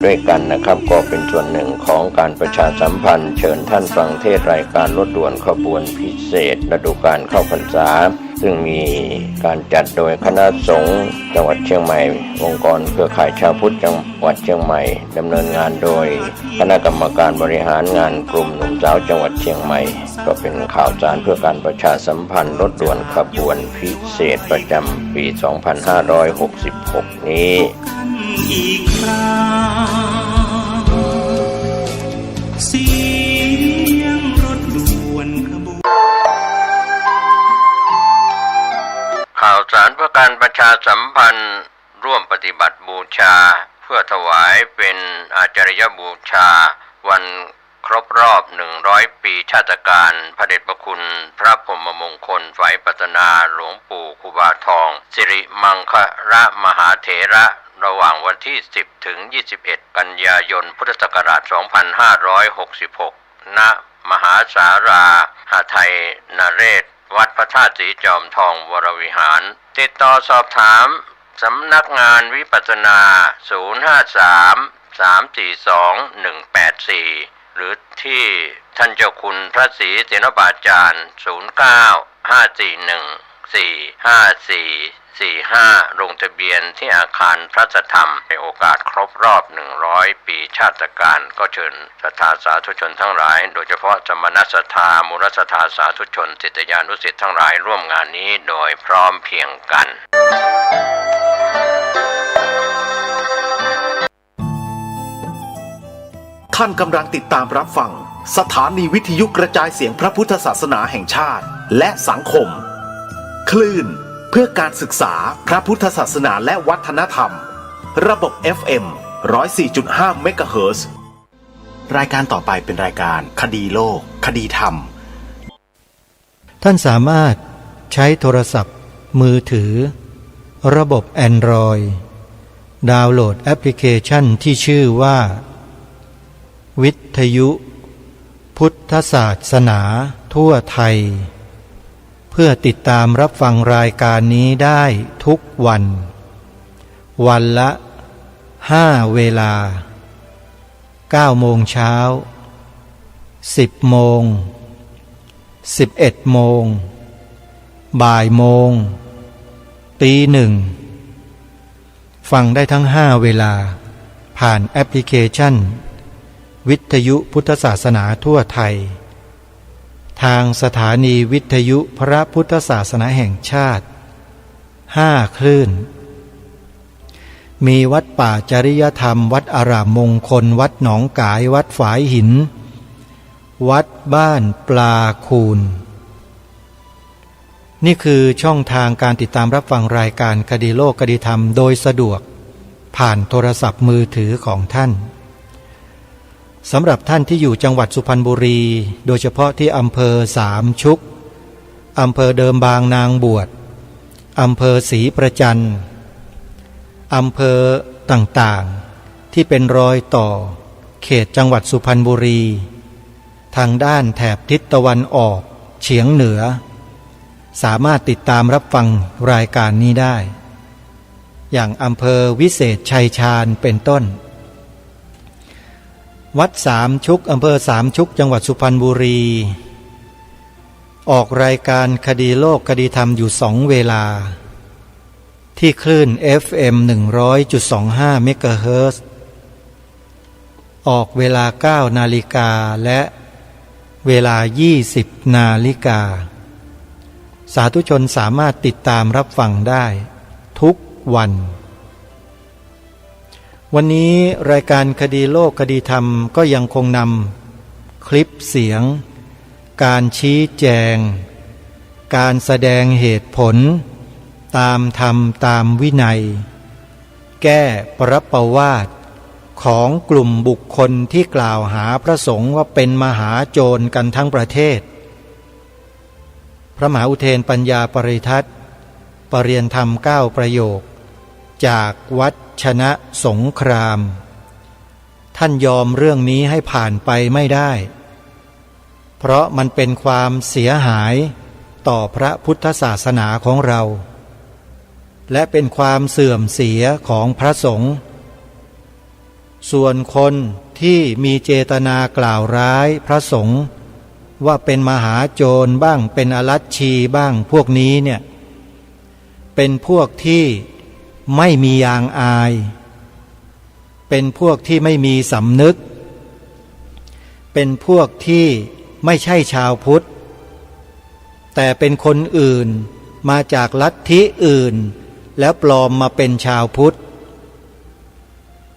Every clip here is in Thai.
ด้วยกันนะครับก็เป็นส่วนหนึ่งของการประชาสัมพันธ์เชิญท่านฟังเทศรายการรถด่วนขบวนพิเศษฤดูกาลเข้าพรรษาซึ่งมีการจัดโดยคณะสงฆ์จังหวัดเชียงใหม่องค์กรเครือข่ายชาวพุทธจังหวัดเชียงใหม่ดำเนินงานโดยคณะกรรมการบริหารงานกลุ่มหนุ่มสาวจังหวัดเชียงใหม่ก็เป็นข่าวสารเพื่อการประชาสัมพันธ์รถด่วนขบวนพิเศษประจำปี 2566 นี้อีกครั้งเสียงรถด่วนขบวนข่าวสารเพื่อการประชาสัมพันธ์ร่วมปฏิบัติบูชาเพื่อถวายเป็นอาจารยบูชาวันครบรอบ100 ปีชาตการพระเดชพระคุณพระพรหมมงคลไฝปัตนาหลวงปู่ครูบาทองสิริมังคละมหาเถระระหว่างวันที่10ถึง21 กันยายนพุทธศักราช 2566 ณ มหาสาราหไทยนเรศวัดพระธาตุสีจอมทองวรวิหารติดต่อสอบถามสำนักงานวิปัสสนา 053-342-184 หรือที่ท่านเจ้าคุณพระศรีเสนบาจารย์ 09-541-45445 ลงทะเบียนที่อาคารพระธรรมในโอกาสครบรอบ100 ปีชาตการก็เชิญศรัทธาสาธุชนทั้งหลายโดยเฉพาะสมณศรัทธามูลศรัทธาสาธุชนศิษยานุศิษย์ทั้งหลายร่วมงานนี้โดยพร้อมเพรียงกันท่านกำลังติดตามรับฟังสถานีวิทยุกระจายเสียงพระพุทธศาสนาแห่งชาติและสังคมคลื่นเพื่อการศึกษาพระพุทธศาสนาและวัฒนธรรมระบบ FM 104.5 เมกะเฮิรตซ์รายการต่อไปเป็นรายการคดีโลกคดีธรรมท่านสามารถใช้โทรศัพท์มือถือระบบ Android ดาวน์โหลดแอปพลิเคชันที่ชื่อว่าวิทยุพุทธศาสนาทั่วไทยเพื่อติดตามรับฟังรายการนี้ได้ทุกวันวันละ5 เวลา9 โมงเช้า10 โมง11 โมงบ่ายโมงตีหนึ่งฟังได้ทั้ง5 เวลาผ่านแอปพลิเคชันวิทยุพุทธศาสนาทั่วไทยทางสถานีวิทยุพระพุทธศาสนาแห่งชาติ5 คลื่นมีวัดป่าจริยธรรมวัดอารามมงคลวัดหนองกายวัดฝายหินวัดบ้านปลาคูนนี่คือช่องทางการติดตามรับฟังรายการคดีโลกคดีธรรมโดยสะดวกผ่านโทรศัพท์มือถือของท่านสำหรับท่านที่อยู่จังหวัดสุพรรณบุรีโดยเฉพาะที่อำเภอสามชุกอำเภอเดิมบางนางบวชอำเภอศรีประจันอำเภอต่างๆที่เป็นรอยต่อเขตจังหวัดสุพรรณบุรีทางด้านแถบทิศตะวันออกเฉียงเหนือสามารถติดตามรับฟังรายการนี้ได้อย่างอำเภอวิเศษชัยชาญเป็นต้นวัดสามชุกอำเภอสามชุกจังหวัดสุพรรณบุรีออกรายการคดีโลกคดีธรรมอยู่2 เวลาที่คลื่น FM 100.25 เมกะเฮิรตซ์ออกเวลา 9 นาฬิกาและเวลา 20 นาฬิกาสาธุชนสามารถติดตามรับฟังได้ทุกวันวันนี้รายการคดีโลกคดีธรรมก็ยังคงนำคลิปเสียงการชี้แจงการแสดงเหตุผลตามธรรมตามวินัยแก้ปรปวาทของกลุ่มบุคคลที่กล่าวหาพระสงฆ์ว่าเป็นมหาโจรกันทั้งประเทศพระมหาอุเทนปัญญาปริทัศน์ปรริยนธรรม9 ประโยคจากวัดชนะสงครามท่านยอมเรื่องนี้ให้ผ่านไปไม่ได้เพราะมันเป็นความเสียหายต่อพระพุทธศาสนาของเรา และเป็นความเสื่อมเสียของพระสงฆ์ ส่วนคนที่มีเจตนากล่าวร้ายพระสงฆ์ว่าเป็นมหาโจรบ้างเป็นอลัชชีบ้างพวกนี้เนี่ยเป็นพวกที่ไม่มียางอายเป็นพวกที่ไม่มีสำนึกเป็นพวกที่ไม่ใช่ชาวพุทธแต่เป็นคนอื่นมาจากลัทธิอื่นแล้วปลอมมาเป็นชาวพุทธ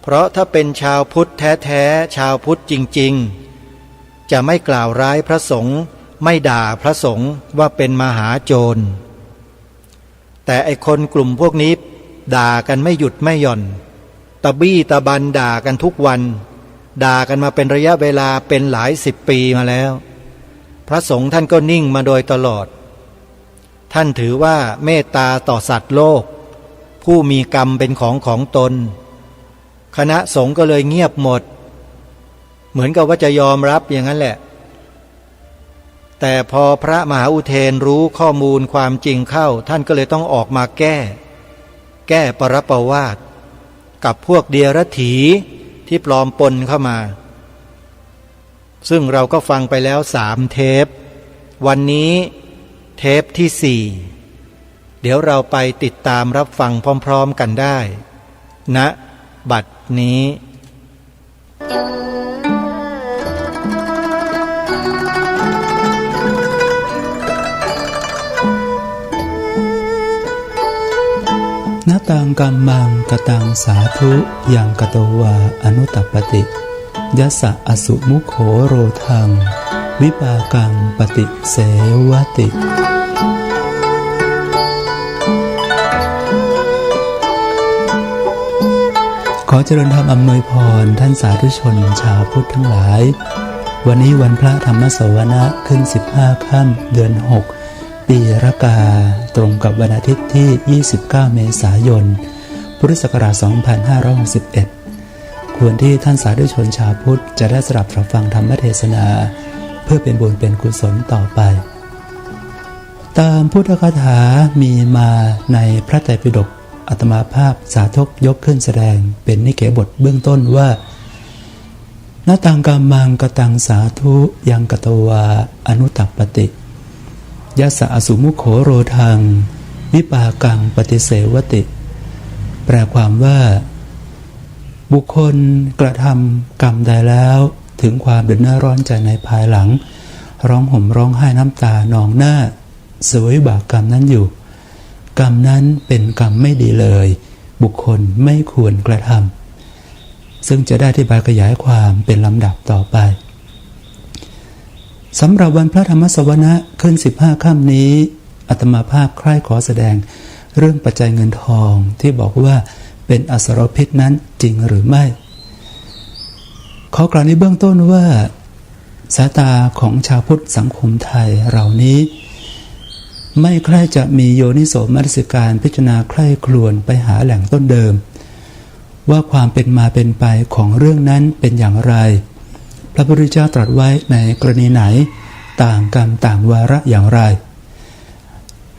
เพราะถ้าเป็นชาวพุทธแท้ๆชาวพุทธจริงๆจะไม่กล่าวร้ายพระสงฆ์ไม่ด่าพระสงฆ์ว่าเป็นมหาโจรแต่ไอคนกลุ่มพวกนี้ด่ากันไม่หยุดไม่หย่อนตะบี้ตะบันด่ากันทุกวันด่ากันมาเป็นระยะเวลาเป็นหลาย10 ปีมาแล้วพระสงฆ์ท่านก็นิ่งมาโดยตลอดท่านถือว่าเมตตาต่อสัตว์โลกผู้มีกรรมเป็นของตนคณะสงฆ์ก็เลยเงียบหมดเหมือนกับว่าจะยอมรับอย่างนั้นแหละแต่พอพระมหาอุเทนรู้ข้อมูลความจริงเข้าท่านก็เลยต้องออกมาแก้ปรปวาทกับพวกเดียรถีที่ปลอมปนเข้ามาซึ่งเราก็ฟังไปแล้ว3 เทปวันนี้เทปที่4เดี๋ยวเราไปติดตามรับฟังพร้อมๆกันได้ณบัดนี้ นตังกัมมังกตังสาธุยังกตวาอนุตตปติยัสสะอสุมุโขโรทังวิปากังปฏิเสวติขอเจริญธรรมอำนวยพรท่านสาธุชนชาวพุทธทั้งหลายวันนี้วันพระธรรมสวนะขึ้น15 ค่ำเดือน6ปีรากาตรงกับวันอาทิตย์ที่29 เมษายนพุทธศักราช 2561ควรที่ท่านสาธุชนชาวพุทธจะได้สดับรับฟังธรรมเทศนาเพื่อเป็นบุญเป็นกุศลต่อไปตามพุทธคาถามีมาในพระไตรปิฎกอาตมาภาพสาธกยกขึ้นแสดงเป็นนิเกบทเบื้องต้นว่านตังกัมมังกตังสาธุยังกตวาอนุตตปติยัสสะอสุมุโขโรทังวิปากังปฏิเสวติแปลความว่าบุคคลกระทำกรรมใดแล้วถึงความเดือดร้อนใจในภายหลังร้องห่มร้องไห้น้ำตานองหน้าเสวยบาปกรรมนั้นอยู่กรรมนั้นเป็นกรรมไม่ดีเลยบุคคลไม่ควรกระทำซึ่งจะได้อธิบายขยายความเป็นลำดับต่อไปสำหรับวันพระธรรมสวนะขึ้น15 ค่ำนี้อาตมาภาพใคร่ขอแสดงเรื่องปัจจัยเงินทองที่บอกว่าเป็นอสรพิษนั้นจริงหรือไม่ขอกล่าวในเบื้องต้นว่าสายตาของชาวพุทธสังคมไทยเหล่านี้ไม่ใคร่จะมีโยนิโสมนสิการพิจารณาใคร่ครวญไปหาแหล่งต้นเดิมว่าความเป็นมาเป็นไปของเรื่องนั้นเป็นอย่างไรพระพุทธเจ้าตรัสไว้ในกรณีไหนต่างกรรมต่างวาระอย่างไร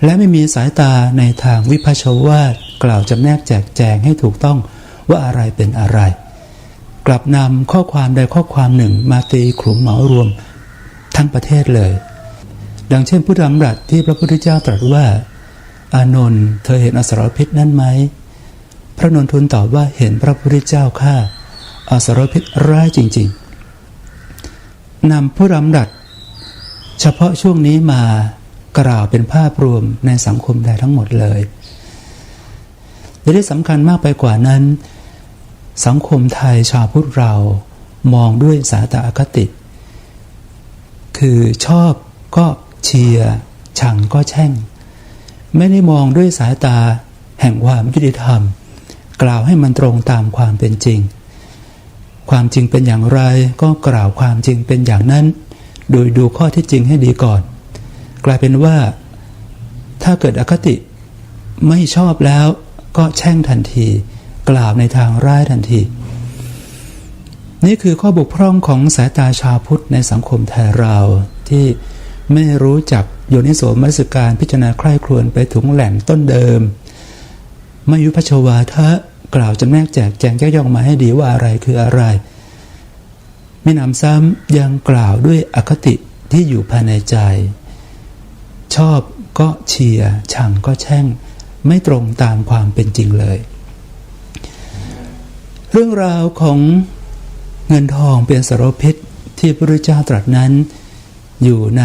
และไม่มีสายตาในทางวิภัชวาทกล่าวจำแนกแจกแจงให้ถูกต้องว่าอะไรเป็นอะไรกลับนำข้อความใดข้อความหนึ่งมาตีขลุ่มเหมารวมทั้งประเทศเลยดังเช่นพุทธดำรัสที่พระพุทธเจ้าตรัสว่าอานนท์เธอเห็นอสรพิษนั้นไหมพระนนทูลตอบว่าเห็นพระพุทธเจ้าข้าอสรพิษร้ายจริงๆนำพุทธดำรัสเฉพาะช่วงนี้มากล่าวเป็นภาพรวมในสังคมไทยทั้งหมดเลยและที่สำคัญมากไปกว่านั้นสังคมไทยชาวพุทธเรามองด้วยสายตาอคติคือชอบก็เชียร์ชังก็แช่งไม่ได้มองด้วยสายตาแห่งความยุติธรรมกล่าวให้มันตรงตามความเป็นจริงความจริงเป็นอย่างไรก็กล่าวความจริงเป็นอย่างนั้นโดยดูข้อที่จริงให้ดีก่อนกลายเป็นว่าถ้าเกิดอคติไม่ชอบแล้วก็แช่งทันทีกล่าวในทางร้ายทันทีนี่คือข้อบกพร่องของสายตาชาวพุทธในสังคมไทยเราที่ไม่รู้จักโยนิโสมนสิการพิจารณาใคร่ครวญไปถึงแหล่งต้นเดิมไม่ยุพชวาทะ กล่าวจำแนกแจกแจงย่อยๆมาให้ดีว่าอะไรคืออะไรมิหนำซ้ำยังกล่าวด้วยอคติที่อยู่ภายในใจชอบก็เชียร์ชังก็แช่งไม่ตรงตามความเป็นจริงเลยเรื่องราวของเงินทองเป็นสารพิษที่พระพุทธเจ้าตรัสนั้นอยู่ใน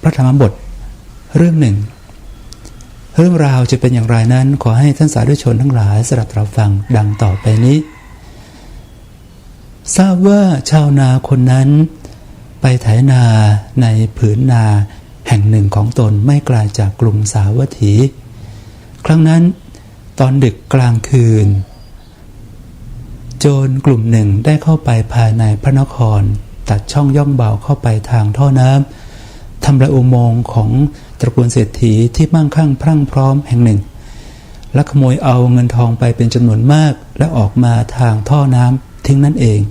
พระธรรมบทเรื่องหนึ่งเรื่องราวจะเป็นอย่างไรนั้นขอให้ท่านสาธุชนทั้งหลายสดับรับฟังดังต่อไปนี้ทราบว่าชาวนาคนนั้นไปไถนาในผืนนาแห่งหนึ่งของตนไม่ไกลจากกรุงสาวัตถีครั้งนั้นตอนดึกกลางคืนโจรกลุ่มหนึ่งได้เข้าไปภายในพระนครตัดช่องย่องเบาเข้าไปทางท่อน้ำทำลายอุโมงค์ของตระกูลเศรษฐีที่มั่งคั่งพรั่งพร้อมแห่งหนึ่งและขโมยเอาเงินทองไปเป็นจำนวนมากและออกมาทางท่อน้ำทิ้งนั่นเอง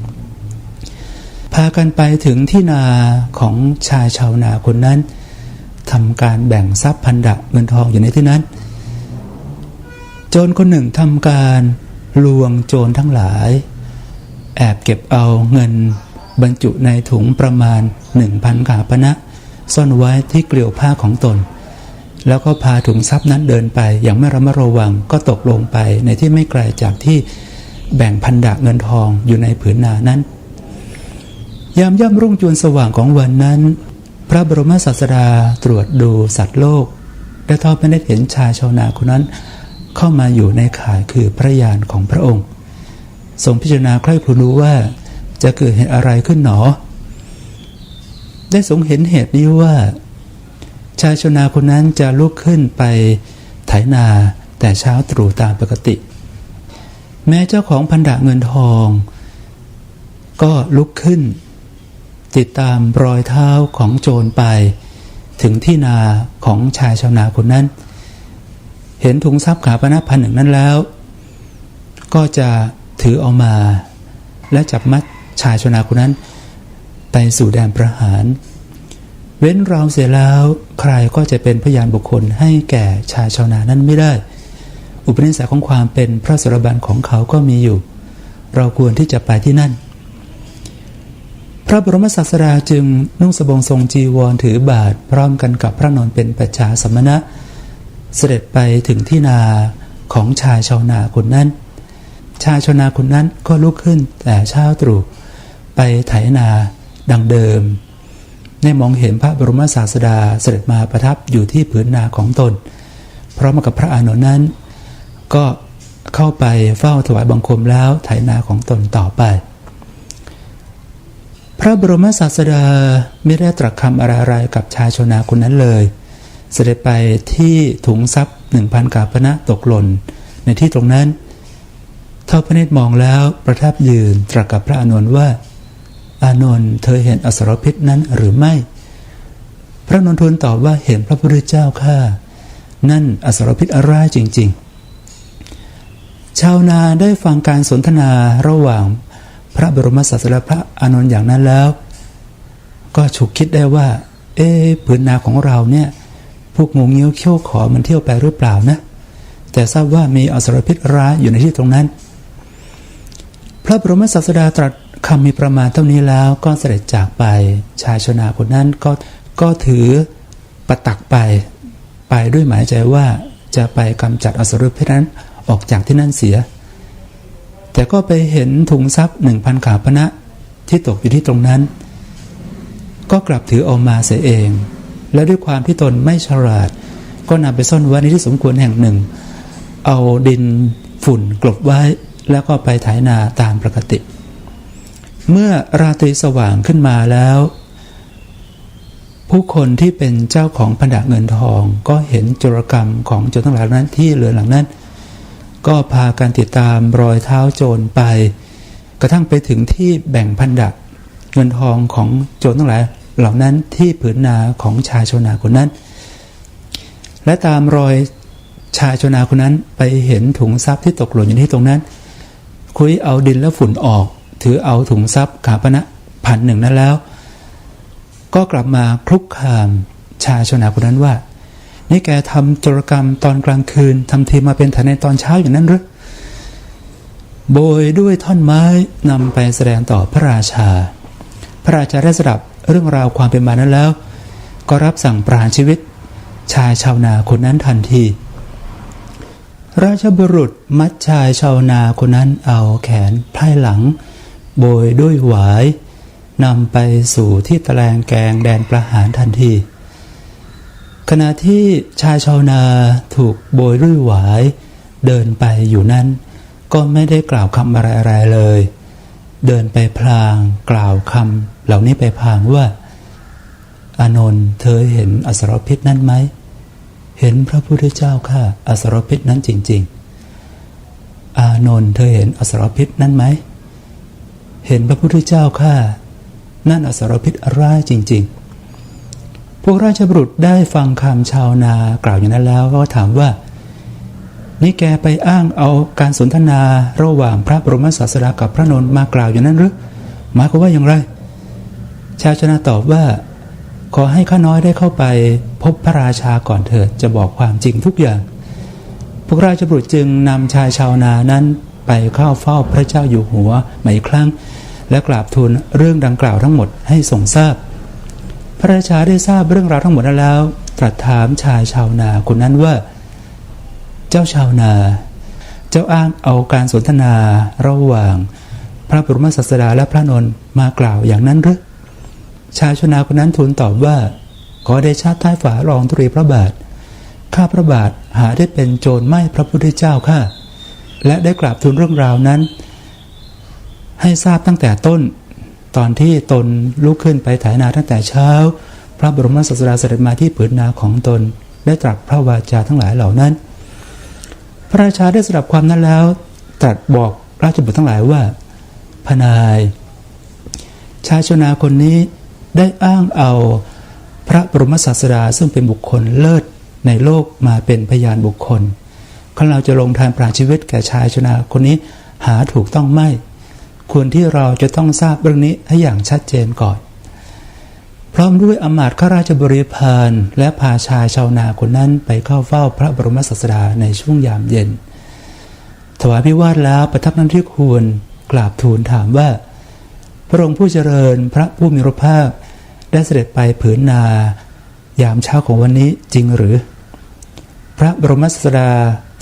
พากันไปถึงที่นาของชายชาวนาคนนั้นทำการแบ่งทรัพย์พันดะเงินทองอยู่ในที่นั้นโจรคนหนึ่งทำการลวงโจรทั้งหลายแอบเก็บเอาเงินบรรจุในถุงประมาณ 1,000 กหาปณะซ่อนไว้ที่เกลียวผ้าของตนแล้วก็พาถุงทรัพย์นั้นเดินไปอย่างไม่ระมัดระวังก็ตกลงไปในที่ไม่ไกลจากที่แบ่งพันดะเงินทองอยู่ในผืนนานั้นยามย่ำรุ่งจวนสว่างของวันนั้นพระบรมศาสดาตรวจดูสัตว์โลกและทอดพระเนตรเห็นชายชาวนาคนนั้นเข้ามาอยู่ในข่ายคือพระญาณของพระองค์ทรงพิจารณาใคร่ครวญรู้ว่าจะเกิดเหตุอะไรขึ้นหนอได้ทรงเห็นเหตุนี้ว่าชายชาวนาคนนั้นจะลุกขึ้นไปไถนาแต่เช้าตรู่ตามปกติแม้เจ้าของพันดะเงินทองก็ลุกขึ้นติดตามรอยเท้าของโจรไปถึงที่นาของชายชาวนาคนนั้นเห็นถุงทรัพย์ขาปณะพันหนึ่งนั้นแล้วก็จะถือเอามาและจับมัดชายชาวนาคนนั้นไปสู่แดนประหารเว้นเราเสียแล้วใครก็จะเป็นพยานบุคคลให้แก่ชายชาวนานั้นไม่ได้อุปนิสัยของความเป็นพระโสดาบันของเขาก็มีอยู่เราควรที่จะไปที่นั่นพระบรมศาสดาจึงนุ่งสบงทรงจีวรถือบาทพร้อมกันกับพระนนท์เป็นปัจฉาสมณะเสด็จไปถึงที่นาของชายชาวนาคนนั้นชายชาวนาคนนั้นก็ลุกขึ้นแต่เช้าตรู่ไปไถนาดังเดิมได้มองเห็นพระบรมศาสดาเสด็จมาประทับอยู่ที่ผืนนาของตนพร้อมกับพระอานนท์นั้นก็เข้าไปเฝ้าถวายบังคมแล้วไถนาของตนต่อไปพระบรมศาสดาไม่ได้ตรัสคำอะไรๆกับชายชาวนาคนนั้นเลยเสด็จไปที่ถุงทรัพย์ 1,000 กหาปณะตกหล่นในที่ตรงนั้นทอดพระเนตรมองแล้วประทับยืนตรัสกับพระอานนท์ว่าอานนท์เธอเห็นอสรพิษนั้นหรือไม่พระอานนท์ทูลตอบว่าเห็นพระพุทธเจ้าข้านั่นอสรพิษร้ายจริงๆชาวนาได้ฟังการสนทนาระหว่างพระบรมศาสดาพระอานนท์อย่างนั้นแล้วก็ฉุกคิดได้ว่าผืนนาของเราเนี่ยพวกงูเงี้ยวเขี้ยวขอมันเที่ยวไปหรือเปล่านะแต่ทราบว่ามีอสรพิษร้ายอยู่ในที่ตรงนั้นพระบรมศาสดาตรัสคำมีประมาณเท่านี้แล้วก็เสด็จจากไปชายชาวนาคนนั้นก็ถือปตักไปด้วยหมายใจว่าจะไปกำจัดอสรพิษนั้นออกจากที่นั่นเสียแต่ก็ไปเห็นถุงทรัพย์ 1,000 กหาปณะที่ตกอยู่ที่ตรงนั้นก็กลับถือเอามาเสียเองและด้วยความที่ตนไม่ฉลาดก็นำไปซ่อนไว้ในที่สมควรแห่งหนึ่งเอาดินฝุ่นกลบไว้แล้วก็ไปไถนาตามปกติเมื่อราตรีสว่างขึ้นมาแล้วผู้คนที่เป็นเจ้าของพันดะเงินทองก็เห็นโจรกรรมของโจรทั้งหลายนั้นที่เรือนหลังนั้นก็พากันติดตามรอยเท้าโจรไปกระทั่งไปถึงที่แบ่งพันดะเงินทองของโจรทั้งหลายเหล่านั้นที่ผืนนาของชายชาวนาคนนั้นและตามรอยชายชาวนาคนนั้นไปเห็นถุงทรัพย์ที่ตกหล่นอยู่ที่ตรงนั้นคุยเอาดินและฝุ่นออกถือเอาถุงทรัพย์กหาปณะ1,000นั้นแล้วก็กลับมาคลุกคามชายชาวนาคนนั้นว่านี่แกทำโจรกรรมตอนกลางคืนทำทีมาเป็นฐานในตอนเช้าอย่างนั้นหรือ โบยด้วยท่อนไม้นำไปแสดงต่อพระราชาพระราชาได้สดับเรื่องราวความเป็นมานั้นแล้วก็รับสั่งประหารชีวิตชายชาวนาคนนั้นทันทีราชบุรุษมัดชายชาวนาคนนั้นเอาแขนไพร่หลังโบยด้วยหวายนำไปสู่ที่ตะแลงแกงแดนประหารทันทีขณะที่ชายชาวนาถูกโบยด้วยหวายเดินไปอยู่นั้นก็ไม่ได้กล่าวคำอะไรๆเลยเดินไปพลางกล่าวคำเหล่านี้ไปพลางว่าอานนท์เธอเห็นอสรพิษนั้นไหมเห็นพระพุทธเจ้าค่ะอสรพิษนั้นจริงๆอานนท์เธอเห็นอสรพิษนั้นไหมเห็นพระพุทธเจ้าค่ะนั่นอสรพิษร้ายจริงๆพวกราชบุรุษได้ฟังคำชาวนากล่าวอย่างนั้นแล้วก็ถามว่านี่แกไปอ้างเอาการสนทนาระหว่างพระบรมศาสดากับพระนนท์มากล่าวอย่างนั้นหรือหมายความว่าอย่างไรชาวชนาตอบว่าขอให้ข้าน้อยได้เข้าไปพบพระราชาก่อนเถิดจะบอกความจริงทุกอย่างพวกราชบุรุษจึงนำชายชาวนานั้นไปเข้าเฝ้าพระเจ้าอยู่หัวใหม่อีกครั้งและกราบทูลเรื่องดังกล่าวทั้งหมดให้ทรงทราบพระราชาได้ทราบเรื่องราวทั้งหมดแล้วตรัสถามชายชาวนาคนนั้นว่าเจ้าชาวนาเจ้าอ้างเอาการสนทนาระหว่างพระบรมศาสดาและพระนนท์มากล่าวอย่างนั้นหรือชายชาวนาคนนั้นทูลตอบว่าขอเดชะใต้ฝ่ารองธุรีพระบาทข้าพระบาทหาได้เป็นโจรไม่พระพุทธเจ้าข้าและได้กราบทูลเรื่องราวนั้นให้ทราบตั้งแต่ต้นตอนที่ตนลุกขึ้นไปไถนาตั้งแต่เช้าพระบรมศาสดาเสด็จมาที่ผืนนาของตนได้ตรัสพระวาจาทั้งหลายเหล่านั้นพระราชาได้สดับความนั้นแล้วตรัสบอกราชบุตรทั้งหลายว่าพนายชายชาวนาคนนี้ได้อ้างเอาพระบรมศาสดาซึ่งเป็นบุคคลเลิศในโลกมาเป็นพยานบุคคลข้าเราจะลงทานประหารชีวิตแก่ชายชาวนาคนนี้หาถูกต้องไม่ควรที่เราจะต้องทราบเรื่องนี้ให้อย่างชัดเจนก่อนพร้อมด้วยอมาตย์ข้าราชบริพารและพาชายชาวนาคนนั้นไปเข้าเฝ้าพระบรมศาสดาในช่วงยามเย็นถวายพิวาทแล้วประทับนั่งที่ควรกราบทูลถามว่าพระองค์ผู้เจริญพระผู้มีพระภาคได้เสด็จไปผืนนายามเช้าของวันนี้จริงหรือพระบรมศาสดา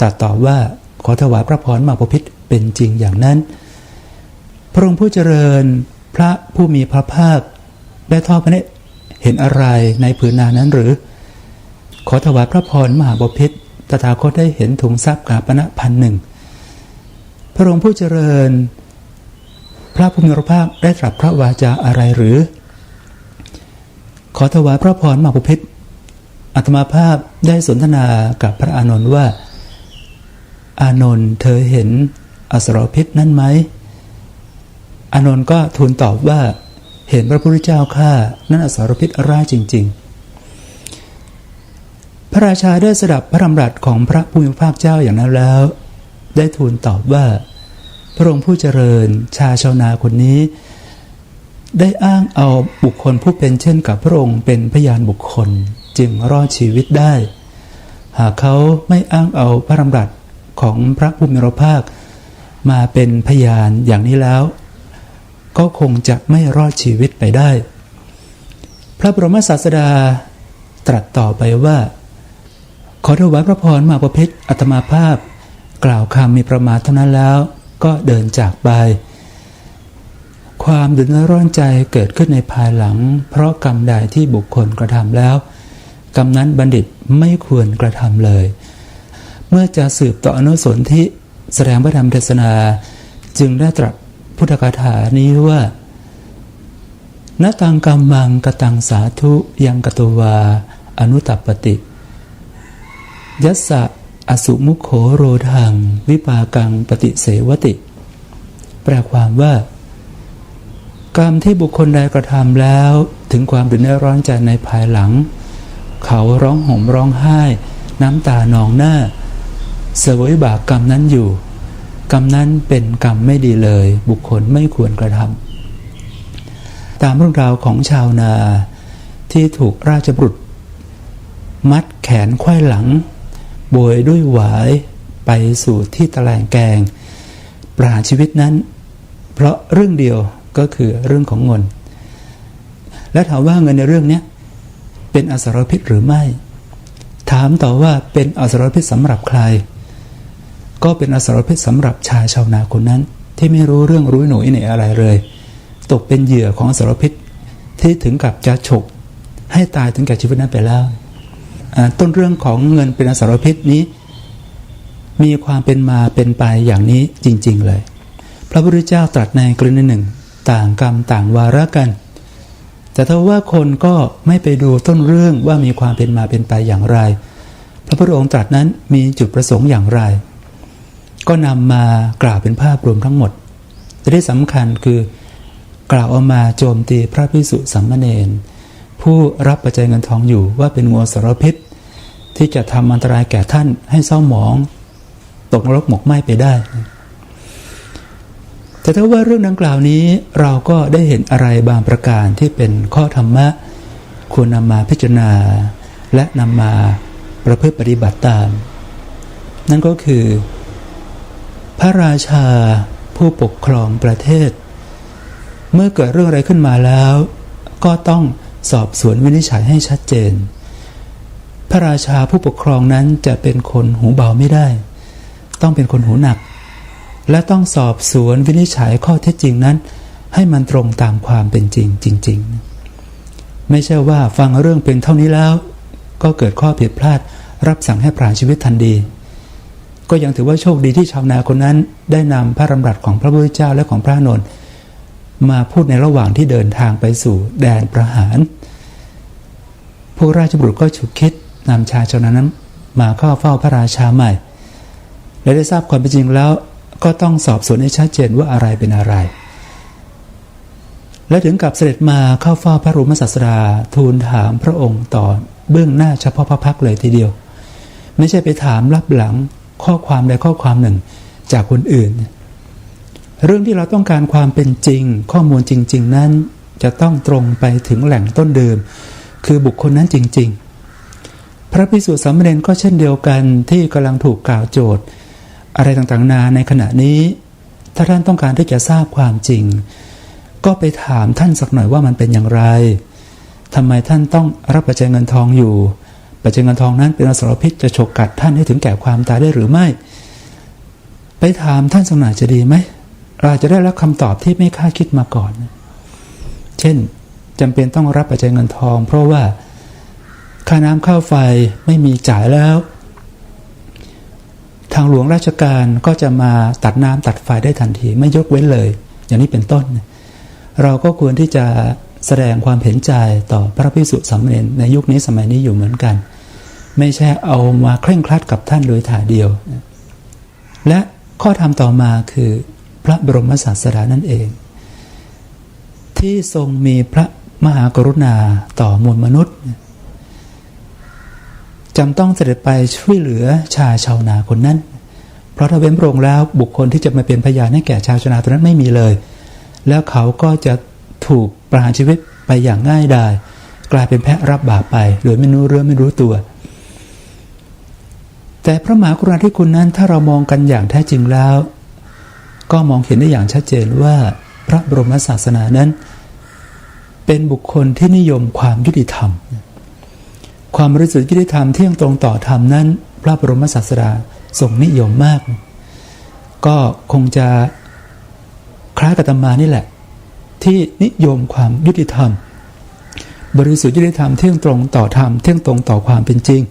ตรัสตอบว่าขอถวายพระพรมหาบพิตรเป็นจริงอย่างนั้นพระองค์ผู้เจริญพระผู้มีพระภาคได้ทอดพระเนตรเห็นอะไรในผืนนานั้นหรือขอถวายพระพรมหาบพิตรตถาคตได้เห็นถุงทรัพย์กาปณะ1,000พระองค์ผู้เจริญพระผู้มีพระภาคได้ตรัสพระวาจาอะไรหรือขอถวายพระพรมหาบพิตรอาตมาภาพได้สนทนากับพระอานนท์ว่าอานนท์เธอเห็นอสรพิษนั้นไหมอานนท์ก็ทูลตอบว่าเห็นพระพุทธเจ้าข้านั่นอสรพิษร้ายจริงๆพระราชาได้สดับพระดำรัสของพระผู้มีพระภาคเจ้าอย่างนั้นแล้วได้ทูลตอบว่าพระองค์ผู้เจริญชายชาวนาคนนี้ได้อ้างเอาบุคคลผู้เป็นเช่นกับพระองค์เป็นพยานบุคคลจึงรอดชีวิตได้หากเขาไม่อ้างเอาพระดำรัสของพระผู้มีพระภาคมาเป็นพยานอย่างนี้แล้วก็คงจะไม่รอดชีวิตไปได้พระบรมศาสดาตรัสต่อไปว่าขอถวายพระพรมหาบพิตรอาตมาภาพกล่าวคำมีประมาทเท่านั้นแล้วก็เดินจากไปความเดือดร้อนใจเกิดขึ้นในภายหลังเพราะกรรมใดที่บุคคลกระทำแล้วกรรมนั้นบัณฑิตไม่ควรกระทำเลยเมื่อจะสืบต่ออนุสนธิแสดงพระธรรมเทศนาจึงได้ตรัสพุทธคาถานี้ว่าณตังกัมมังกตังสาธุยังกตวาอนุตัปปติยัสสะอสุมุขโขโรทังวิปากังปฏิเสวติแปลความว่ากรรมที่บุคคลใดกระทำแล้วถึงความเดือดร้อนใจในภายหลังเขาร้องห่มร้องไห้น้ำตานองหน้าเสวยบาปกรรมนั้นอยู่กรรมนั้นเป็นกรรมไม่ดีเลยบุคคลไม่ควรกระทำตามเรื่องราวของชาวนาที่ถูกราชบุรุษมัดแขนไขว้หลังโบยด้วยหวายไปสู่ที่ตะแลงแกง ประหารชีวิตนั้นเพราะเรื่องเดียวก็คือเรื่องของเงินและถามว่าเงินในเรื่องนี้เป็นอสรพิษหรือไม่ถามต่อว่าเป็นอสรพิษสำหรับใครก็เป็นอสรพิษสำหรับชายชาวนาคนนั้นที่ไม่รู้เรื่องรู้หน่วยในอะไรเลยตกเป็นเหยื่อของอสรพิษที่ถึงกับจะฉกให้ตายถึงแก่ชีวิตนั้นไปแล้วต้นเรื่องของเงินเป็นอสรพิษนี้มีความเป็นมาเป็นไปอย่างนี้จริงๆเลยพระพุทธเจ้าตรัสในกรณีหนึ่งต่างกรรมต่างวาระกันแต่ถ้าว่าคนก็ไม่ไปดูต้นเรื่องว่ามีความเป็นมาเป็นไปอย่างไรพระพุทธองค์ตรัสนั้นมีจุดประสงค์อย่างไรก็นำมากล่าวเป็นภาพรวมทั้งหมดแต่ที่สำคัญคือกล่าวเอามาโจมตีพระภิกษุสามเณรผู้รับปัจจัยเงินทองอยู่ว่าเป็นงูอสรพิษที่จะทำอันตรายแก่ท่านให้เศร้าหมองตกนรกหมกไหม้ไปได้แต่ถ้าว่าเรื่องดังกล่าวนี้เราก็ได้เห็นอะไรบางประการที่เป็นข้อธรรมะควรนำมาพิจารณาและนำมาประพฤติปฏิบัติตามนั่นก็คือพระราชาผู้ปกครองประเทศเมื่อเกิดเรื่องอะไรขึ้นมาแล้วก็ต้องสอบสวนวินิจฉัยให้ชัดเจนพระราชาผู้ปกครองนั้นจะเป็นคนหูเบาไม่ได้ต้องเป็นคนหูหนักและต้องสอบสวนวินิจฉัยข้อเท็จจริงนั้นให้มันตรงตามความเป็นจริงจริงๆไม่ใช่ว่าฟังเรื่องเป็นเท่านี้แล้วก็เกิดข้อผิดพลาดรับสั่งให้ประหารชีวิตทันทีก็ยังถือว่าโชคดีที่ชาวนาคนนั้นได้นำพระดำรัสของพระพุทธเจ้าและของพระอานนท์มาพูดในระหว่างที่เดินทางไปสู่แดนประหารพวกราชบุตรก็ฉุกคิดนำชายชาวนานั้นมาเข้าเฝ้าพระราชาใหม่และได้ทราบความเป็นจริงแล้วก็ต้องสอบสวนให้ชัดเจนว่าอะไรเป็นอะไรและถึงกับเสด็จมาเข้าเฝ้าพระบรมศาสดาทูลถามพระองค์ต่อเบื้องหน้าเฉพาะพระพักตร์เลยทีเดียวไม่ใช่ไปถามลับหลังข้อความใดข้อความหนึ่งจากคนอื่นเรื่องที่เราต้องการความเป็นจริงข้อมูลจริงๆนั้นจะต้องตรงไปถึงแหล่งต้นเดิมคือบุคคลนั้นจริงๆพระภิกษุสามเณรก็เช่นเดียวกันที่กำลังถูกกล่าวโจทย์อะไรต่างๆนาในขณะนี้ถ้าท่านต้องการที่จะทราบความจริงก็ไปถามท่านสักหน่อยว่ามันเป็นอย่างไรทำไมท่านต้องรับปัจจัยเงินทองอยู่ปัจจัยเงินทองนั้นเป็นอสรพิษจะฉกกัดท่านให้ถึงแก่ความตายได้หรือไม่ไปถามท่านสักหน่อยจะดีไหมเราจะได้รับคำตอบที่ไม่คาดคิดมาก่อนเช่นจำเป็นต้องรับปัจจัยเงินทองเพราะว่าค่าน้ำค่าไฟไม่มีจ่ายแล้วทางหลวงราชการก็จะมาตัดน้ำตัดไฟได้ทันทีไม่ยกเว้นเลยอย่างนี้เป็นต้นเราก็ควรที่จะแสดงความเห็นใจต่อพระภิกษุสามเณรในยุคนี้สมัยนี้อยู่เหมือนกันไม่ใช่เอามาเคร่งครัดกับท่านโดยถ่ายเดียวและข้อธรรมต่อมาคือพระบรมศาสดานั่นเองที่ทรงมีพระมหากรุณาต่อมวลมนุษย์จำต้องเสด็จไปช่วยเหลือชายชาวนาคนนั้นเพราะถ้าเว้นพระองค์แล้วบุคคลที่จะมาเป็นพยานให้แก่ชาวชาวนาตัวนั้นไม่มีเลยแล้วเขาก็จะถูกประหารชีวิตไปอย่างง่ายดายกลายเป็นแพะรับบาปไปโดยไม่รู้เรื่องไม่รู้ตัวแต่พระมหากรุณาธิคุณนั้นถ้าเรามองกันอย่างแท้จริงแล้วก็มองเห็นได้อย่างชัดเจนว่าพระบรมศาสนานั้นเป็นบุคคลที่นิยมความยุติธรรมความบริสุทธิ์ยุติธรรมเที่ยงตรงต่อธรรมนั้นพระบรมศาสดาทรงนิยมมากก็คงจะคล้ายกับอาตมานี่แหละที่นิยมความยุติธรรมบริสุทธิ์ยุติธรรมเที่ยงตรงต่อธรรมเที่ยงตรงต่อความเป็นจริง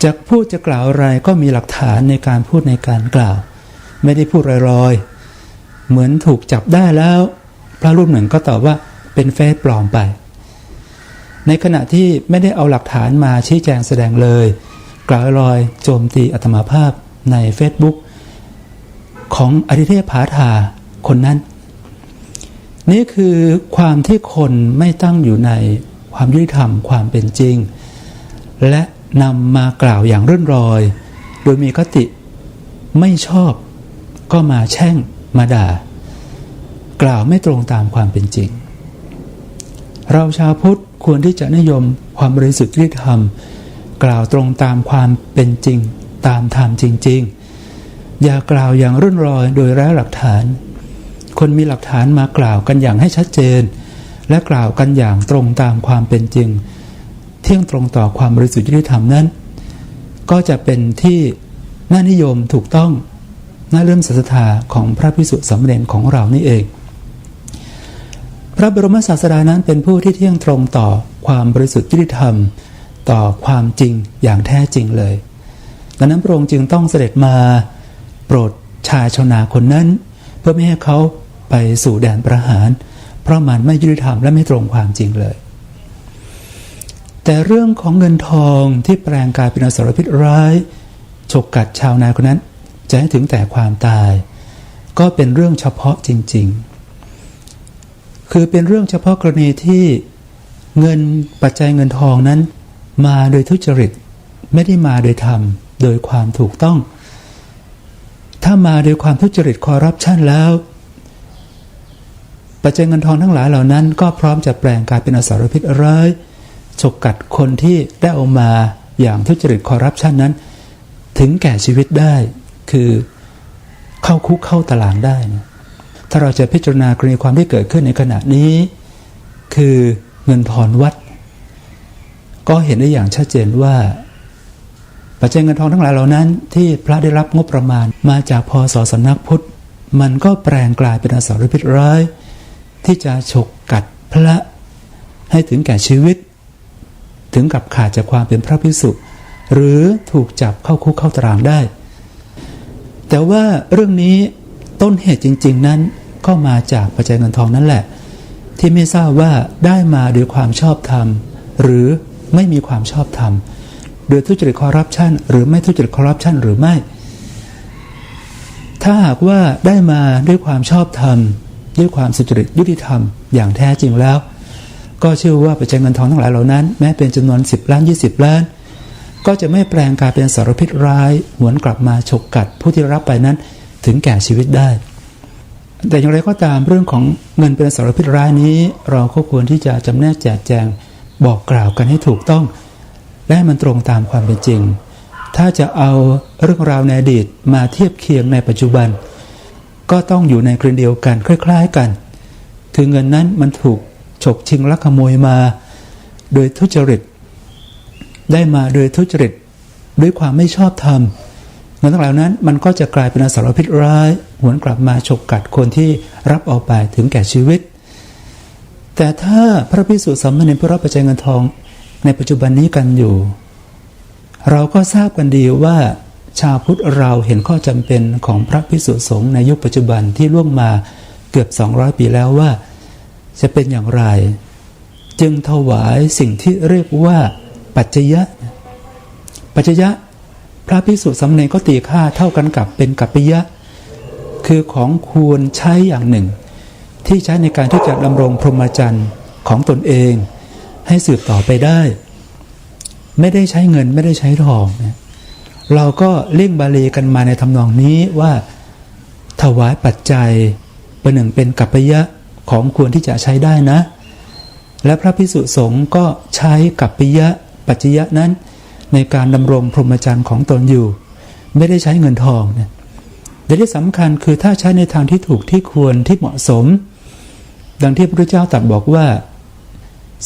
จะพูดจะกล่าวอะไรก็มีหลักฐานในการพูดในการกล่าวไม่ได้พูดลอยๆเหมือนถูกจับได้แล้วพระรูปหนึ่งก็ตอบว่าเป็นเฟซปลอมไปในขณะที่ไม่ได้เอาหลักฐานมาชี้แจงแสดงเลยกล่าวลอยโจมตีอาตมาภาพใน Facebook ของอธิเทพผาทาคนนั้นนี่คือความที่คนไม่ตั้งอยู่ในความยุติธรรมความเป็นจริงและนำมากล่าวอย่างรื่นรอยโดยมีคติไม่ชอบก็มาแช่งมาด่ากล่าวไม่ตรงตามความเป็นจริงเราชาวพุทธควรที่จะนิยมความบริสุทธิ์ยุติธรรมกล่าวตรงตามความเป็นจริงตามธรรมจริงๆ อย่ากล่าวอย่างรุ่นรอยโดยไร้หลักฐานคนมีหลักฐานมากล่าวกันอย่างให้ชัดเจนและกล่าวกันอย่างตรงตามความเป็นจริงเที่ยงตรงต่อความบริสุทธิ์ยุติธรรมนั้นก็จะเป็นที่น่านิยมถูกต้องน่าเลื่อมใสศรัทธาของพระภิกษุสามเณรของเรานี่เองพระบรมศาสดานั้นเป็นผู้ที่เที่ยงตรงต่อความบริสุทธิ์ยุติธรรมต่อความจริงอย่างแท้จริงเลยดังนั้นพระองค์จึงต้องเสด็จมาโปรดชายชาวนาคนนั้นเพื่อไม่ให้เขาไปสู่แดนประหารเพราะมันไม่ยุติธรรมและไม่ตรงความจริงเลยแต่เรื่องของเงินทองที่แปลงกายเป็นอสรพิษร้ายฉกกัดชาวนาคนนั้นจะให้ถึงแต่ความตายก็เป็นเรื่องเฉพาะจริงๆคือเป็นเรื่องเฉพาะกรณีที่เงินปัจจัยเงินทองนั้นมาโดยทุจริตไม่ได้มาโดยธรรมโดยความถูกต้องถ้ามาโดยความทุจริตคอร์รัปชันแล้วปัจจัยเงินทองทั้งหลายเหล่านั้นก็พร้อมจะแปลงกลายเป็นอสรพิษร้ายฉกกัดคนที่ได้เอามาอย่างทุจริตคอร์รัปชันนั้นถึงแก่ชีวิตได้คือเข้าคุกเข้าตารางได้นะถ้าเราจะพิจารณากรณีความที่เกิดขึ้นในขณะนี้คือเงินทอนวัดก็เห็นได้อย่างชัดเจนว่าปัจจัยเงินทองทั้งหลายเหล่านั้นที่พระได้รับงบประมาณมาจากพศสำนักพุทธมันก็แปลงกลายเป็นอสรพิษร้ายที่จะฉกกัดพระให้ถึงแก่ชีวิตถึงกับขาดจากความเป็นพระภิกษุหรือถูกจับเข้าคุกเข้าตารางได้แต่ว่าเรื่องนี้ต้นเหตุจริงๆนั้นก็มาจากปัจจัยเงินทองนั่นแหละที่ไม่ทราบว่าได้มาโดยความชอบธรรมหรือไม่มีความชอบธรรมโดยทุจริตคอร์รัปชันหรือไม่ทุจริตคอร์รัปชันหรือไม่ถ้าหากว่าได้มาด้วยความชอบธรรมด้วยความสุจริตยุติธรรมอย่างแท้จริงแล้วก็เชื่อว่าปัจจัยเงินทองทั้งหลายเหล่านั้นแม้เป็นจำนวน10 ล้าน20 ล้านก็จะไม่แปลงกลายเป็นอสรพิษร้ายหวนกลับมาฉกกัดผู้ที่รับไปนั้นถึงแก่ชีวิตได้แต่อย่างไรก็ตามเรื่องของเงินเป็นอสรพิษร้ายนี้เราก็ควรที่จะจำแนกแจกแจงบอกกล่าวกันให้ถูกต้องและให้มันตรงตามความเป็นจริงถ้าจะเอาเรื่องราวในอดีตมาเทียบเคียงในปัจจุบันก็ต้องอยู่ในกรณีเดียวกันคล้ายๆกันคือเงินนั้นมันถูกฉกชิงลักขโมยมาโดยทุจริตได้มาโดยทุจริตด้วยความไม่ชอบธรรมเงินทั้งหลายนั้นมันก็จะกลายเป็นอสรพิษร้ายหวนกลับมาฉกกัดคนที่รับเอาไปถึงแก่ชีวิตแต่ถ้าพระภิกษุสามเณรผู้รับปัจจัยเงินทองในปัจจุบันนี้กันอยู่เราก็ทราบกันดีว่าชาวพุทธเราเห็นข้อจำเป็นของพระภิกษุสงฆ์ในยุคปัจจุบันที่ล่วงมาเกือบ200 ปีแล้วว่าจะเป็นอย่างไรจึงถวายสิ่งที่เรียกว่าปัจจยะพระภิกษุสามเณรก็ตีค่าเท่ากันกับเป็นกัปปิยะคือของควรใช้อย่างหนึ่งที่ใช้ในการที่จะดำรงพรหมจรรย์ของตนเองให้สืบต่อไปได้ไม่ได้ใช้เงินไม่ได้ใช้ทองนะเราก็เลี่ยงบาลีกันมาในทำนองนี้ว่าถวายปัจจัยประหนึ่งเป็นกัปปิยะของควรที่จะใช้ได้นะและพระภิกษุสงฆ์ก็ใช้กัปปิยะปัจจยะนั้นในการดำรงพรหมจรรย์ของตนอยู่ไม่ได้ใช้เงินทองนะแต่ที่สำคัญคือถ้าใช้ในทางที่ถูกที่ควรที่เหมาะสมดังที่พระพุทธเจ้าตรัสบอกว่า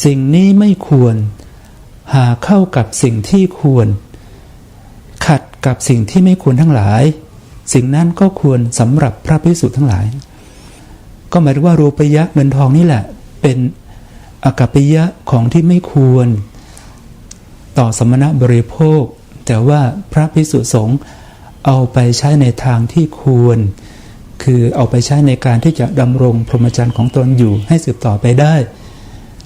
สิ่งนี้ไม่ควรหาเข้ากับสิ่งที่ควรขัดกับสิ่งที่ไม่ควรทั้งหลายสิ่งนั้นก็ควรสำหรับพระภิกษุทั้งหลายก็หมายถึงว่ารูปยะเงินทองนี่แหละเป็นอกัปปิยะของที่ไม่ควรต่อสมณะบริโภคแต่ว่าพระภิกษุสงฆ์เอาไปใช้ในทางที่ควรคือเอาไปใช้ในการที่จะดำรงพรหมจรรย์ของตนอยู่ให้สืบต่อไปได้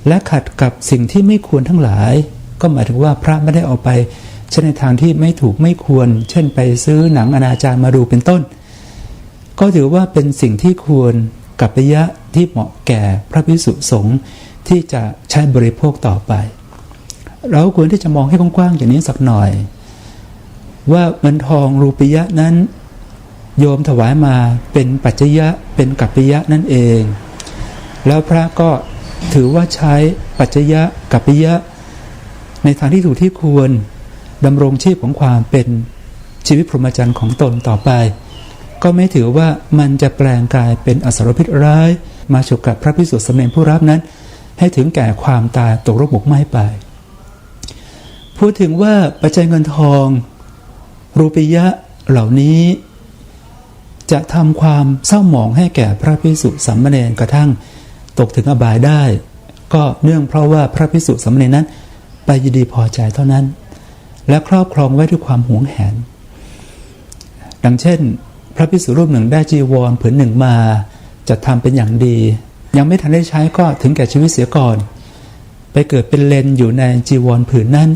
และขัดกับสิ่งที่ไม่ควรทั้งหลายก็หมายถึงว่าพระไม่ได้เอาไปใช้ในทางที่ไม่ถูกไม่ควรเช่นไปซื้อหนังอนาจารมาดูเป็นต้นก็ถือว่าเป็นสิ่งที่ควรกัปปิยะที่เหมาะแก่พระภิกษุสงฆ์ที่จะใช้บริโภคต่อไปเราควรที่จะมองให้กว้างๆอย่างนี้สักหน่อยว่าเงินทองรูปียะนั้นโยมถวายมาเป็นปัจจยะเป็นกัปปิยะนั่นเองแล้วพระก็ถือว่าใช้ปัจจยะกัปปิยะในทางที่ถูกที่ควรดำรงชีพของความเป็นชีวิตพรหมจรรย์ของตนต่อไป ก็ไม่ถือว่ามันจะแปลงกายเป็นอสรพิษร้ายมาฉุกกับพระภิกษุสามเณรผู้รับนั้นให้ถึงแก่ความตายตกระบบไหม้ไปพูดถึงว่าปัจจัยเงินทองรูปียะเหล่านี้จะทำความเศร้าหมองให้แก่พระภิกษุสามเณรกระทั่งตกถึงอบายได้ก็เนื่องเพราะว่าพระภิกษุสามเณรนั้นไปยินดีพอใจเท่านั้นและครอบครองไว้ด้วยความหวงแหนดังเช่นพระภิกษุรูปหนึ่งได้จีวรผืนหนึ่งมาจัดทำเป็นอย่างดียังไม่ทันได้ใช้ก็ถึงแก่ชีวิตเสียก่อนไปเกิดเป็นเลนอยู่ในจีวรผืนนั้น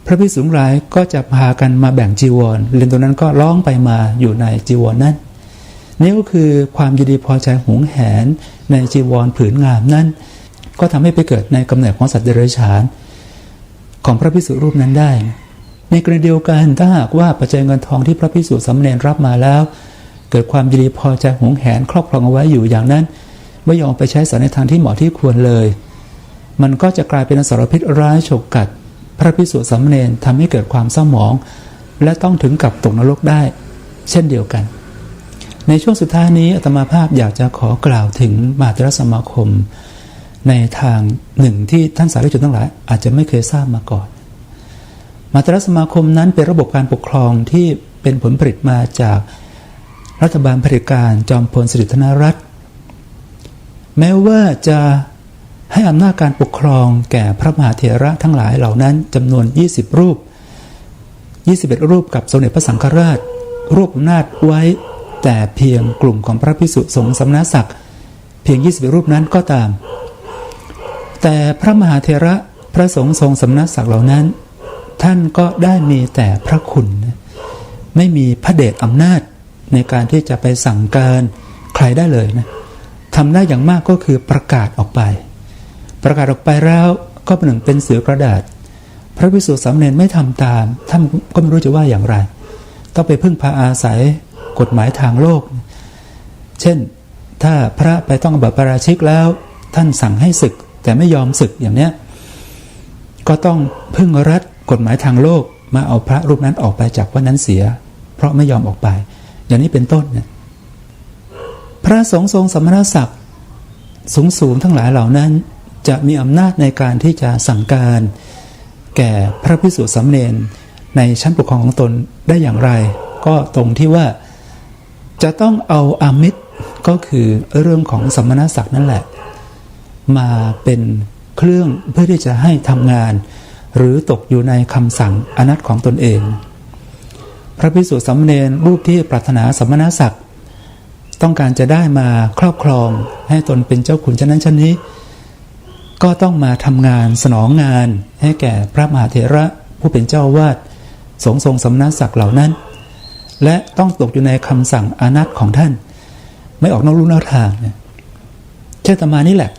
พระภิกษุหลายก็จะพากันมาแบ่งจีวรเลนตัวนั้นก็ล่องไปมาอยู่ในจีวรนั้นนี่ก็คือความยินดีพอใจหวงแหนในจีวรผืนงามนั้นก็ทำให้ไปเกิดในกำเนิดของสัตว์เดรัจฉานของพระภิกษุรูปนั้นได้ในกรณีเดียวกันถ้าหากว่าปัจจัยเงินทองที่พระภิกษุสามเณรรับมาแล้วเกิดความยินดีพอใจหวงแหนครอบครองเอาไว้อยู่อย่างนั้นไม่ยอมไปใช้สอนในทางที่เหมาะที่ควรเลยมันก็จะกลายเป็นอสรพิษร้ายฉกกัดพระภิกษุสามเณรทำให้เกิดความเศร้าหมองและต้องถึงกับตกนรกได้เช่นเดียวกันในช่วงสุดท้ายนี้อาตมาภาพอยากจะขอกล่าวถึงมหาเถรสมาคมในทางหนึ่งที่ท่านสาธุชนทั้งหลายอาจจะไม่เคยทราบมาก่อนมหาเถรสมาคมนั้นเป็นระบบการปกครองที่เป็นผลผลิตมาจากรัฐบาลเผด็จการจอมพลสฤษดิ์ธนรัตน์แม้ว่าจะให้อำนาจการปกครองแก่พระมหาเถระทั้งหลายเหล่านั้นจำนวน20รูป21รูปกับสมเด็จพระสังฆราชรวบอำนาจไว้แต่เพียงกลุ่มของพระภิกษุสงฆ์สมณศักดิ์เพียง21รูปนั้นก็ตามแต่พระมหาเถระพระสงฆ์ทรงสมณศักดิ์เหล่านั้นท่านก็ได้มีแต่พระคุณไม่มีพระเดชอำนาจในการที่จะไปสั่งการใครได้เลยนะทำได้อย่างมากก็คือประกาศออกไปแล้วก็เป็นหนึ่งเป็นเสือกระดาษพระภิกษุสามเณรไม่ทำตามท่านก็ไม่รู้จะว่าอย่างไรต้องไปพึ่งพาอาศัยกฎหมายทางโลกเช่นถ้าพระไปต้องบัพปาราชิกแล้วท่านสั่งให้สึกแต่ไม่ยอมสึกอย่างเนี้ยก็ต้องพึ่งรัฐกฎหมายทางโลกมาเอาพระรูปนั้นออกไปจากวัดนั้นเสียเพราะไม่ยอมออกไปอย่างนี้เป็นต้นเนี่ยพระสงฆ์ทรงสมณศักดิ์สูงทั้งหลายเหล่านั้นจะมีอำนาจในการที่จะสั่งการแก่พระภิกษุสามเณรในชั้นปกครองของตนได้อย่างไรก็ตรงที่ว่าจะต้องเอาอามิตรก็คือเรื่องของสมณศักดิ์นั่นแหละมาเป็นเครื่องเพื่อที่จะให้ทำงานหรือตกอยู่ในคำสั่งอนัตของตนเองพระภิกษุสามเณรรูปที่ปรารถนาสมณศักดิ์ต้องการจะได้มาครอบครองให้ตนเป็นเจ้าขุนชั้นนั้นชั้นนี้ก็ต้องมาทำงานสนองงานให้แก่พระมหาเถระผู้เป็นเจ้าวาดสงฆ์ทรงสมณศักดิ์เหล่านั้นและต้องตกอยู่ในคำสั่งอานัตของท่านไม่ออกนอกลู่นอกทางเช่นอาตมานี่แหละ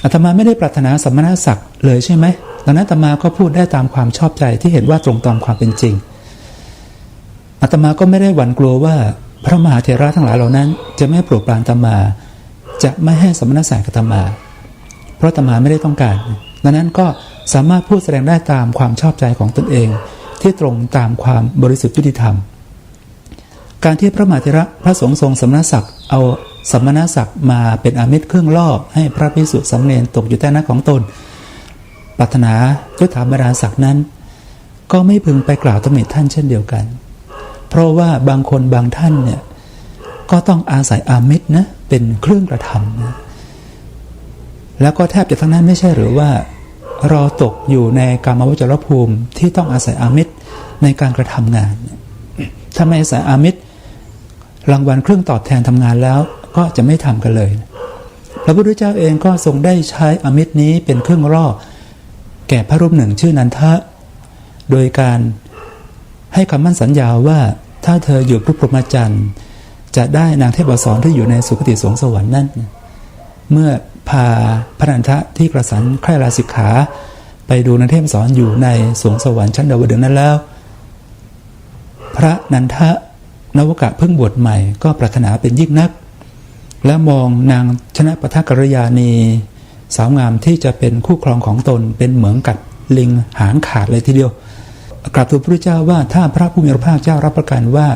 อาตมาไม่ได้ปรารถนาสมณศักดิ์เลยใช่ไหมดังนั้นอาตมาก็พูดได้ตามความชอบใจที่เห็นว่าตรงตามความเป็นจริงอาตมาก็ไม่ได้หวั่นกลัวว่าพระมหาเถระทั้งหลายเหล่านั้นจะไม่โปรดปรานอาตมาจะไม่ให้สมณศักดิ์กับอาตมาเพราะอาตมาไม่ได้ต้องการดังนั้นก็สามารถพูดแสดงได้ตามความชอบใจของตนเองที่ตรงตามความบริสุทธิ์ยุติธรรมการที่พระมหาเถระพระสงฆ์ทรงสมณศักดิ์เอาสมณศักดิ์มาเป็นอามิตรเครื่องล่อให้พระภิกษุสามเณรตกอยู่ใต้อำนาจของตนปรารถนายศถาบรรดาศักดิ์นั้นก็ไม่พึงไปกล่าวตำหนิท่านเช่นเดียวกันเพราะว่าบางคนบางท่านเนี่ยก็ต้องอาศัยอามิตรนะเป็นเครื่องกระทำนะแล้วก็แทบจะทั้งนั้นไม่ใช่หรือว่าเราตกอยู่ในกามวจรภูมิที่ต้องอาศัยอามิตรในการกระทำงานถ้าไม่อาศัยอามิตรรางวัลเครื่องตอบแทนทำงานแล้วก็จะไม่ทำกันเลยพระพุทธเจ้าเองก็ทรงได้ใช้อามิตรนี้เป็นเครื่องล่อแก่พระรูปหนึ่งชื่อนันทะโดยการให้คำมั่นสัญญาว่าถ้าเธออยู่พระพรหมจรรย์จะได้นางเทพอัปสรที่อยู่ในสุคติสวงสวรรค์นั่นเมื่อพาพระนันทะที่กระสันใคร่ลาสิกขาไปดูนางเทพอัปสรอยู่ในสวงสวรรค์ชั้นดาวดึงส์นั้นแล้วพระนันทะนวกะเพิ่งบวชใหม่ก็ปรารถนาเป็นยิ่งนักและมองนางชนะปทกัลยาณีสาวงามที่จะเป็นคู่ครองของตนเป็นเหมือนกัดลิงหางขาดเลยทีเดียวกราบทูลพระพุทธเจ้าว่าถ้าพระผู้มีพระภาคเจ้ารับประกันว่า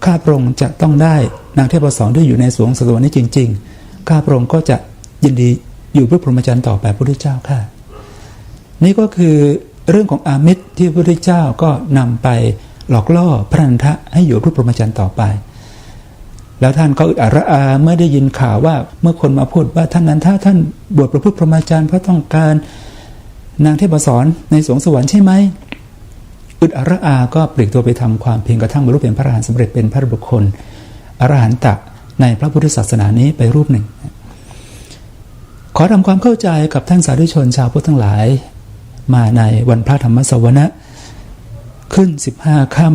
ข้าพระองค์จะต้องได้นางเทพอักษรที่อยู่ในสวงสวรรค์นี้จริงๆข้าพระองค์ก็จะยินดีอยู่เพื่อพรหมจรรย์ต่อไปพระพุทธเจ้าค่ะนี่ก็คือเรื่องของอามิตรที่พระพุทธเจ้าก็นำไปหลอกล่อพระนันทะให้อยู่เพื่อพรหมจรรย์ต่อไปแล้วท่านก็อึดอัดระอาเมื่อได้ยินข่าวว่าเมื่อคนมาพูดว่าท่านนันทะท่านบวชประพฤติพรหมจรรย์เพราะต้องการนางเทพอักษรในสวงสวรรค์ใช่ไหมอึดอัดระอาก็ปลีกตัวไปทำความเพียรกระทั่งบรรลุเป็นพระอรหันต์สำเร็จเป็นพระบุคคลอรหันตะในพระพุทธศาสนานี้ไปรูปหนึ่งขอทำความเข้าใจกับท่านสาธุชนชาวพุทธทั้งหลายมาในวันพระธรรมสวนะขึ้น15ค่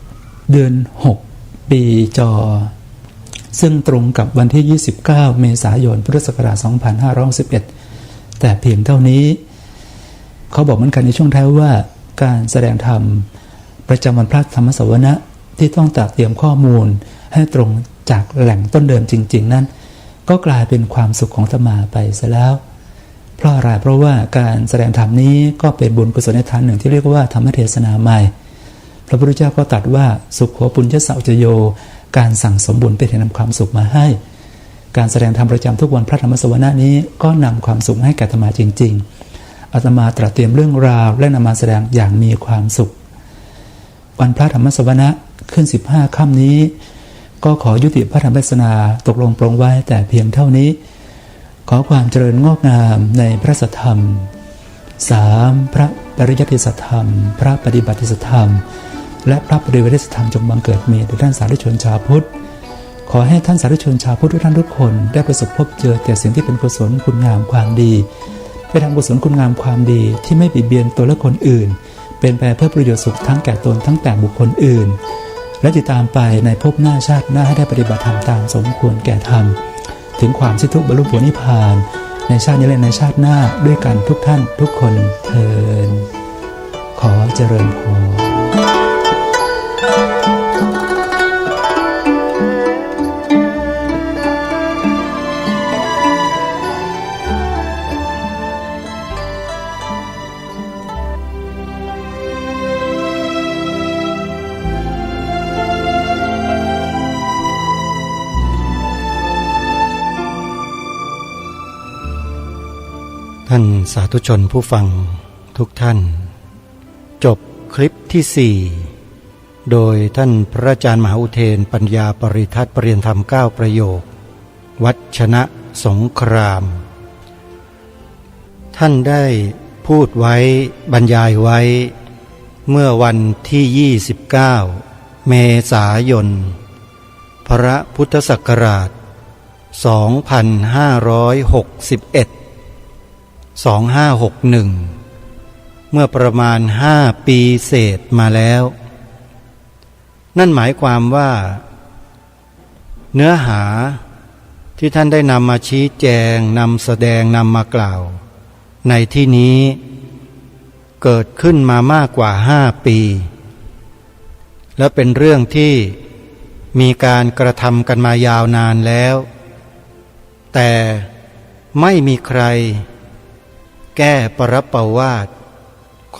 ำเดือน6ปีจอซึ่งตรงกับวันที่29เมษายนพุทธศักราช2511แต่เพียงเท่านี้เขาบอกเหมือนกันในช่วงท้ายว่าการแสดงธรรมประจำวันพระธรรมสวนะที่ต้องตัดเตรียมข้อมูลให้ตรงจากแหล่งต้นเดิมจริงๆนั้นก็กลายเป็นความสุขของอาตมาไปซะแล้วเพราะอะไรเพราะว่าการแสดงธรรมนี้ก็เป็นบุญกุศลในทานหนึ่งที่เรียกว่าธรรมเทศนาใหม่พระพุทธเจ้าก็ตรัสว่าสุขโขปุญญสัจโยการสั่งสมบุญเป็นเหตุนำความสุขมาให้การแสดงธรรมประจำทุกวันพระธรรมสวนะนี้ก็นำความสุขให้แก่อาตมาจริงๆอาตมาตรัสเตรียมเรื่องราวและนำมาแสดงอย่างมีความสุขวันพระธรรมสวนะขึ้น15ค่ำนี้ก็ขอยุติพระธรรมเทศนาตกลงปรงไว้แต่เพียงเท่านี้ขอความเจริญงอกงามในพระสัทธรรม 3. พระปริยัติสัทธรรมพระปฏิบัติสัทธรรมและพระปฏิบัติสัทธรรมจงบังเกิดมีแด่ท่านสาธุชนชาวพุทธขอให้ท่านสาธุชนชาวพุทธทุกท่านทุกคนได้ประสบพบเจอแต่สิ่งที่เป็นกุศลคุณงามความดีไปทำกุศลคุณงามความดีที่ไม่บิดเบียนตัวและคนอื่นเป็นไปเพื่อประโยชน์สุขทั้งแก่ตนทั้งแก่บุคคลอื่นและติดตามไปในภพหน้าชาติหน้าให้ได้ปฏิบัติธรรมตามสมควรแก่ธรรมถึงความสิ้นทุกข์บรรลุผลนิพพานในชาตินี้และในชาติหน้าด้วยกันทุกท่านทุกคนเทอญขอเจริญพรท่านสาธุชนผู้ฟังทุกท่านจบคลิปที่4โดยท่านพระอาจารย์มหาอุเทนปัญญาปริทัศน์ปริยนธรรม9ประโยควัดชนะสงครามท่านได้พูดไว้บรรยายไว้เมื่อวันที่29เมษายนพระพุทธศักราช2561 2561เมื่อประมาณ5 ปีเศษมาแล้วนั่นหมายความว่าเนื้อหาที่ท่านได้นำมาชี้แจงนำแสดงนำมากล่าวในที่นี้เกิดขึ้นมามากกว่า5 ปีและเป็นเรื่องที่มีการกระทำกันมายาวนานแล้วแต่ไม่มีใครแก้ปรปวาท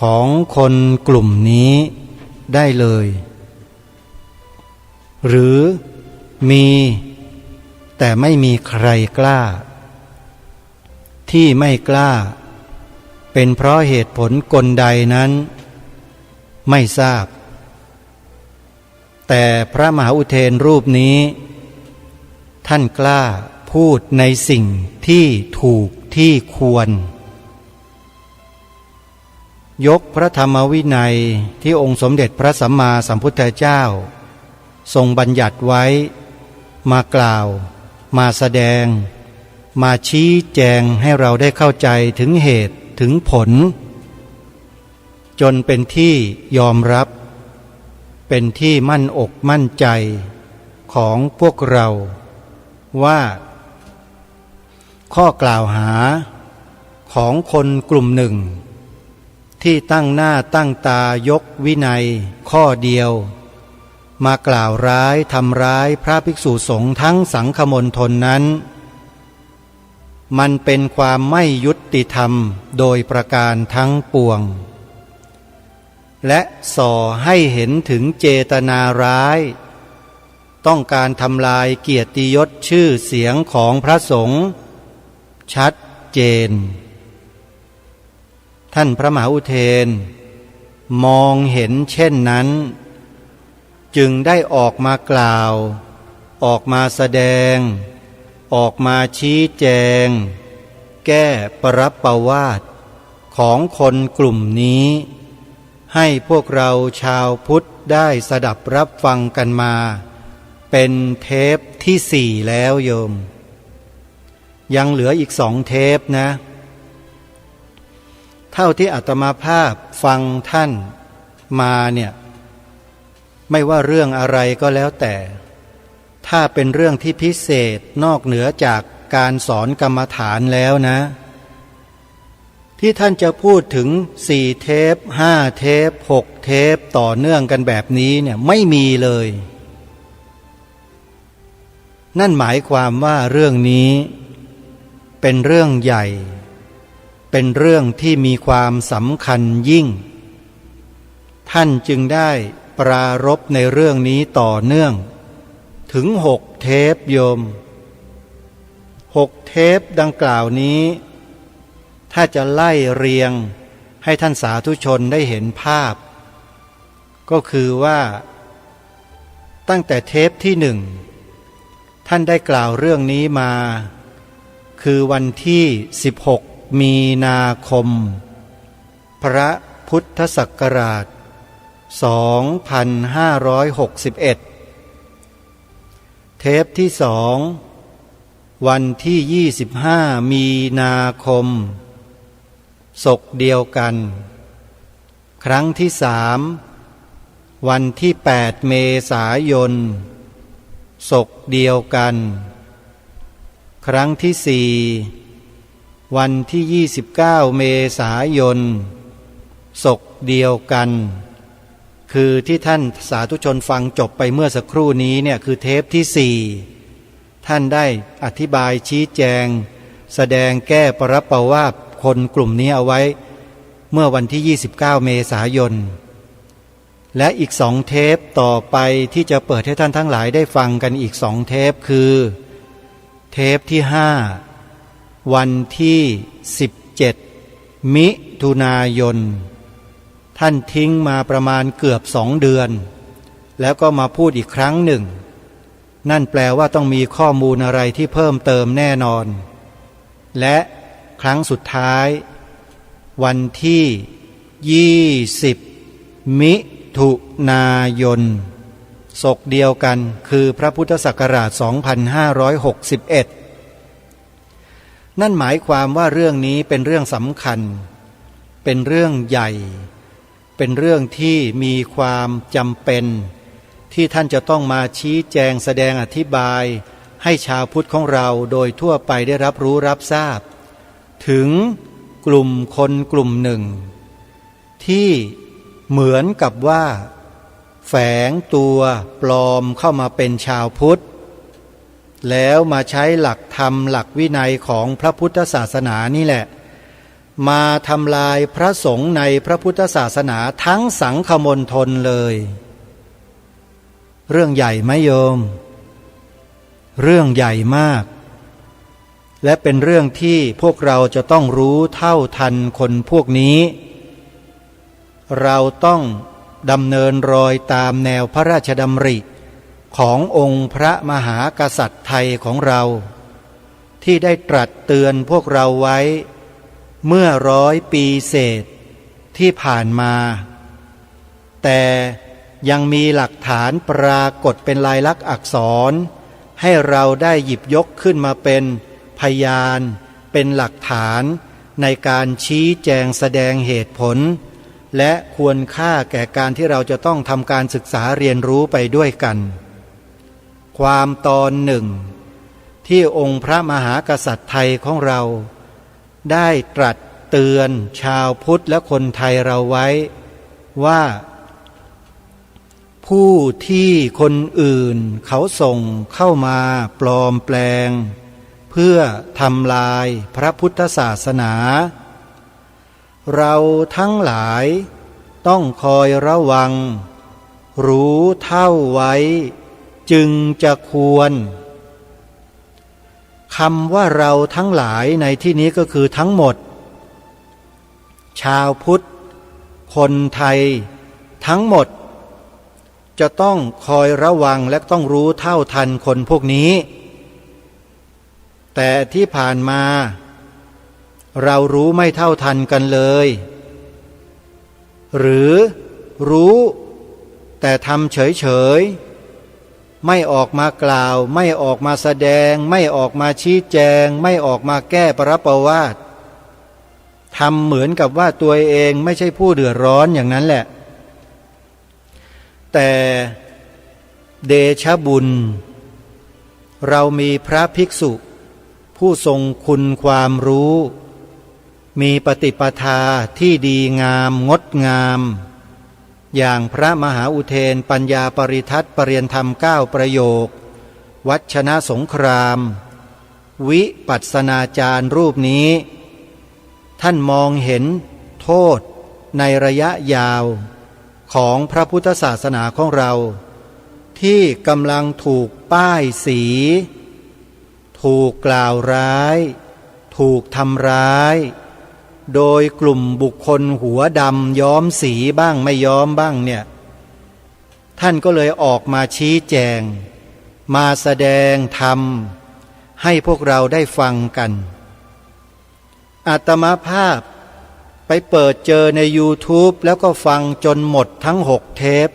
ของคนกลุ่มนี้ได้เลยหรือมีแต่ไม่มีใครกล้าที่ไม่กล้าเป็นเพราะเหตุผลกลใดนั้นไม่ทราบแต่พระมหาอุเทนรูปนี้ท่านกล้าพูดในสิ่งที่ถูกที่ควรยกพระธรรมวินัยที่องค์สมเด็จพระสัมมาสัมพุทธเจ้าทรงบัญญัติไว้มากล่าวมาแสดงมาชี้แจงให้เราได้เข้าใจถึงเหตุถึงผลจนเป็นที่ยอมรับเป็นที่มั่นอกมั่นใจของพวกเราว่าข้อกล่าวหาของคนกลุ่มหนึ่งที่ตั้งหน้าตั้งตายกวินัยข้อเดียวมากล่าวร้ายทำร้ายพระภิกษุสงฆ์ทั้งสังฆมณฑลนั้นมันเป็นความไม่ยุติธรรมโดยประการทั้งปวงและส่อให้เห็นถึงเจตนาร้าย ต้องการทำลายเกียรติยศชื่อเสียงของพระสงฆ์ชัดเจนท่านพระมหาอุเทนมองเห็นเช่นนั้นจึงได้ออกมากล่าวออกมาแสดงออกมาชี้แจงแก้ปรับประวาทของคนกลุ่มนี้ให้พวกเราชาวพุทธได้สดับรับฟังกันมาเป็นเทปที่4แล้วโยมยังเหลืออีก2 เทปนะเท่าที่อาตมาภาพฟังท่านมาเนี่ยไม่ว่าเรื่องอะไรก็แล้วแต่ถ้าเป็นเรื่องที่พิเศษนอกเหนือจากการสอนกรรมฐานแล้วนะที่ท่านจะพูดถึง4 เทป5 เทป6 เทปต่อเนื่องกันแบบนี้เนี่ยไม่มีเลยนั่นหมายความว่าเรื่องนี้เป็นเรื่องใหญ่เป็นเรื่องที่มีความสำคัญยิ่งท่านจึงได้ปรารภในเรื่องนี้ต่อเนื่องถึง6 เทปโยม6 เทปดังกล่าวนี้ถ้าจะไล่เรียงให้ท่านสาธุชนได้เห็นภาพก็คือว่าตั้งแต่เทปที่ท่านได้กล่าวเรื่องนี้มาคือวันที่16 มีนาคมพระพุทธศักราช2561เทปที่2วันที่25 มีนาคมศกเดียวกันครั้งที่3วันที่8 เมษายนศกเดียวกันครั้งที่4วันที่29 เมษายนศกเดียวกันคือที่ท่านสาธุชนฟังจบไปเมื่อสักครู่นี้เนี่ยคือเทปที่4ท่านได้อธิบายชี้แจงแสดงแก้ปรับประวาทคนกลุ่มนี้เอาไว้เมื่อวันที่29 เมษายนและอีก2 เทปต่อไปที่จะเปิดให้ท่านทั้งหลายได้ฟังกันอีก2 เทปคือเทปที่5วันที่17 มิถุนายนท่านทิ้งมาประมาณเกือบ2 เดือนแล้วก็มาพูดอีกครั้งหนึ่งนั่นแปลว่าต้องมีข้อมูลอะไรที่เพิ่มเติมแน่นอนและครั้งสุดท้ายวันที่20 มิถุนายนศกเดียวกันคือพระพุทธศักราช2561นั่นหมายความว่าเรื่องนี้เป็นเรื่องสำคัญเป็นเรื่องใหญ่เป็นเรื่องที่มีความจำเป็นที่ท่านจะต้องมาชี้แจงแสดงอธิบายให้ชาวพุทธของเราโดยทั่วไปได้รับรู้รับทราบถึงกลุ่มคนกลุ่มหนึ่งที่เหมือนกับว่าแฝงตัวปลอมเข้ามาเป็นชาวพุทธแล้วมาใช้หลักธรรมหลักวินัยของพระพุทธศาสนานี่แหละมาทำลายพระสงฆ์ในพระพุทธศาสนาทั้งสังฆมณฑลเลยเรื่องใหญ่ไหมโยมเรื่องใหญ่มากและเป็นเรื่องที่พวกเราจะต้องรู้เท่าทันคนพวกนี้เราต้องดำเนินรอยตามแนวพระราชดำริขององค์พระมหากษัตริย์ไทยของเราที่ได้ตรัสเตือนพวกเราไว้เมื่อ100 ปีเศษที่ผ่านมาแต่ยังมีหลักฐานปรากฏเป็นลายลักษณ์อักษรให้เราได้หยิบยกขึ้นมาเป็นพยานเป็นหลักฐานในการชี้แจงแสดงเหตุผลและควรค่าแก่การที่เราจะต้องทำการศึกษาเรียนรู้ไปด้วยกันความตอนหนึ่งที่องค์พระมหากษัตริย์ไทยของเราได้ตรัสเตือนชาวพุทธและคนไทยเราไว้ว่าผู้ที่คนอื่นเขาส่งเข้ามาปลอมแปลงเพื่อทำลายพระพุทธศาสนาเราทั้งหลายต้องคอยระวังรู้เท่าไว้ จึงจะควรคำว่าเราทั้งหลายในที่นี้ก็คือทั้งหมดชาวพุทธคนไทยทั้งหมดจะต้องคอยระวังและต้องรู้เท่าทันคนพวกนี้แต่ที่ผ่านมาเรารู้ไม่เท่าทันกันเลยหรือรู้แต่ทำเฉยๆไม่ออกมากล่าวไม่ออกมาแสดงไม่ออกมาชี้แจงไม่ออกมาแก้ปรับประวาททำเหมือนกับว่าตัวเองไม่ใช่ผู้เดือดร้อนอย่างนั้นแหละแต่เดชะบุญเรามีพระภิกษุผู้ทรงคุณความรู้มีปฏิปทาที่ดีงามงดงามอย่างพระมหาอุเทนปัญญาปริทัตปรเรียนธรรม9ประโยควัชนะสงครามวิปัสสนาจารย์รูปนี้ท่านมองเห็นโทษในระยะยาวของพระพุทธศาสนาของเราที่กำลังถูกป้ายสีถูกกล่าวร้ายถูกทำร้ายโดยกลุ่มบุคคลหัวดำย้อมสีบ้างไม่ย้อมบ้างเนี่ยท่านก็เลยออกมาชี้แจงมาแสดงธรรมให้พวกเราได้ฟังกันอาตมาภาพไปเปิดเจอใน YouTube แล้วก็ฟังจนหมดทั้ง6 เทป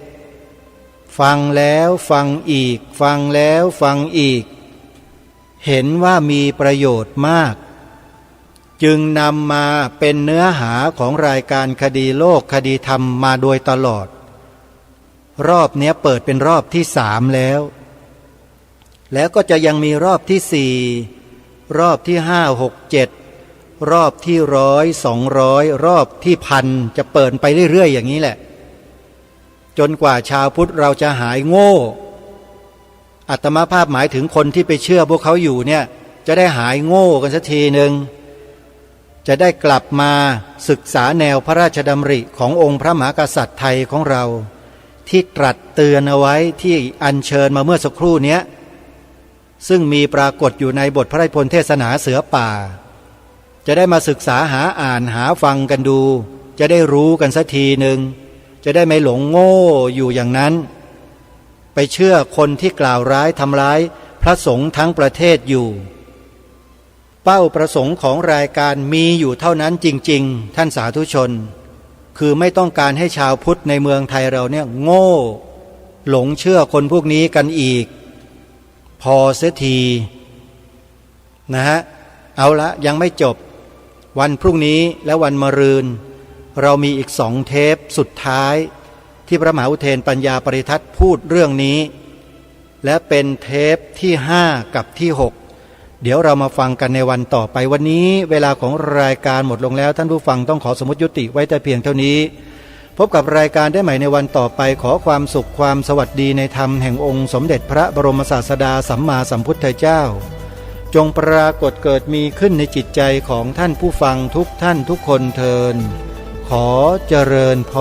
ฟังแล้วฟังอีกฟังแล้วฟังอีกเห็นว่ามีประโยชน์มากจึงนำมาเป็นเนื้อหาของรายการคดีโลกคดีธรรมมาโดยตลอดรอบนี้เปิดเป็นรอบที่3แล้วก็จะยังมีรอบที่4รอบที่5 6 7รอบที่100 200รอบที่1,000จะเปิดไปเรื่อยๆอย่างนี้แหละจนกว่าชาวพุทธเราจะหายโง่อาตมาภาพหมายถึงคนที่ไปเชื่อพวกเขาอยู่เนี่ยจะได้หายโง่กันสักทีหนึ่งจะได้กลับมาศึกษาแนวพระราชดำริขององค์พระมหากษัตริย์ไทยของเราที่ตรัสเตือนเอาไว้ที่อัญเชิญมาเมื่อสักครู่นี้ซึ่งมีปรากฏอยู่ในบทพระราชพลเทศนาเสือป่าจะได้มาศึกษาหาอ่านหาฟังกันดูจะได้รู้กันสักทีหนึ่งจะได้ไม่หลงโง่อยู่อย่างนั้นไปเชื่อคนที่กล่าวร้ายทำร้ายพระสงฆ์ทั้งประเทศอยู่เป้าประสงค์ของรายการมีอยู่เท่านั้นจริงๆท่านสาธุชนคือไม่ต้องการให้ชาวพุทธในเมืองไทยเราเนี่ยโง่หลงเชื่อคนพวกนี้กันอีกพอเสียทีนะฮะเอาละยังไม่จบวันพรุ่งนี้และวันมะรืนเรามีอีก2 เทปสุดท้ายที่พระมหาอุเทนปัญญาปริทัตพูดเรื่องนี้และเป็นเทปที่5กับที่6เดี๋ยวเรามาฟังกันในวันต่อไปวันนี้เวลาของรายการหมดลงแล้วท่านผู้ฟังต้องขอสมมุติยุติไว้แต่เพียงเท่านี้พบกับรายการได้ใหม่ในวันต่อไปขอความสุขความสวัสดีในธรรมแห่งองค์สมเด็จพระบรมศาสดาสัมมาสัมพุทธเจ้าจงปรากฏเกิดมีขึ้นในจิตใจของท่านผู้ฟังทุกท่านทุกคนเทอญขอเจริญพร